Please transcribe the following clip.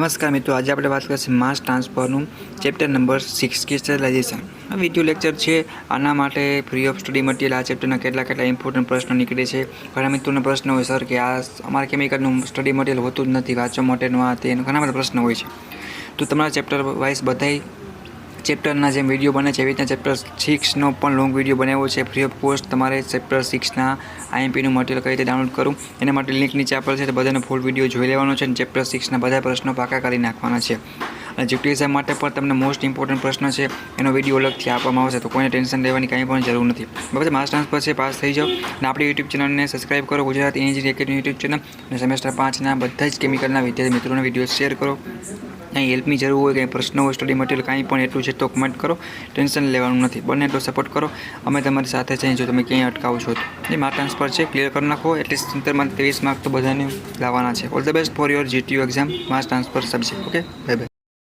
નમસ્કાર મિત્રો, આજે આપણે વાત કરીશું માસ ટ્રાન્સફરનું ચેપ્ટર નંબર 6 ક્રિસ્ટલાઇઝેશન. આ વિડિયો લેક્ચર છે. આના માટે ફ્રી ઓફ સ્ટડી મટીરિયલ આ ચેપ્ટરના કેટલા ઇમ્પોર્ટન્ટ પ્રશ્નો નીકળે છે. ઘણા મિત્રોનો પ્રશ્ન હોય, સર કે આ અમારા કેમિકલનું સ્ટડી મટીરિયલ હોતું જ નથી, વાંચવા માટેનું આ તે ઘણા બધા પ્રશ્નો હોય છે. તો તમારા ચેપ્ટર વાઇઝ બધાય ચેપ્ટરના જેમ વિડીયો બને છે એવી રીતના ચેપ્ટર 6નો પણ લોંગ વિડીયો બનાવ્યો છે ફ્રી ઓફ કોસ્ટ. તમારે ચેપ્ટર 6ના આઈએમપીનું મટીરિયલ કઈ રીતે ડાઉનલોડ કરું એના માટે લિંક નીચે આપેલ છે, તો બધાનો ફૂલ વિડીયો જોઈ લેવાનો છે અને ચેપ્ટર 6ના બધા પ્રશ્નો પાકા કરી નાખવાના છે. અને જીટી એક્ઝામ માટે પણ તમને મોસ્ટ ઇમ્પોર્ટન્ટ પ્રશ્ન છે એનો વિડીયો અલગથી આપવામાં આવશે, તો કોઈને ટેન્શન લેવાની કાંઈ પણ જરૂર નથી. બરાબર, માસ ટ્રાન્સફર છે, પાસ થઈ જાઓ અને આપણી યુટ્યુબ ચેનલને સબસ્ક્રાઈબ કરો, Gujarat engineering academy YouTube channel, અને સેમેસ્ટર 5ના બધા જ કેમિકલના વિદ્યાર્થી મિત્રોને વિડીયો શેર કરો. કંઈ હેલ્પની જરૂર હોય, કંઈ પ્રશ્ન હોય, સ્ટડી મટીરિયલ કાંઈ પણ એટલું છે તો કમેન્ટ કરો, ટેન્શન લેવાનું નથી. બને એટલો સપોર્ટ કરો, અમે તમારી સાથે છીએ. જો તમે ક્યાંય અટકાવો છો તો એ માસ ટ્રાન્સફર છે, ક્લિયર કરી નાખો. એટલીસ્ટ 70 માંથી 23 માર્ક તો બધાને લાવવાના છે. All the best for your GTU exam mass transfer subject. Okay, bye bye.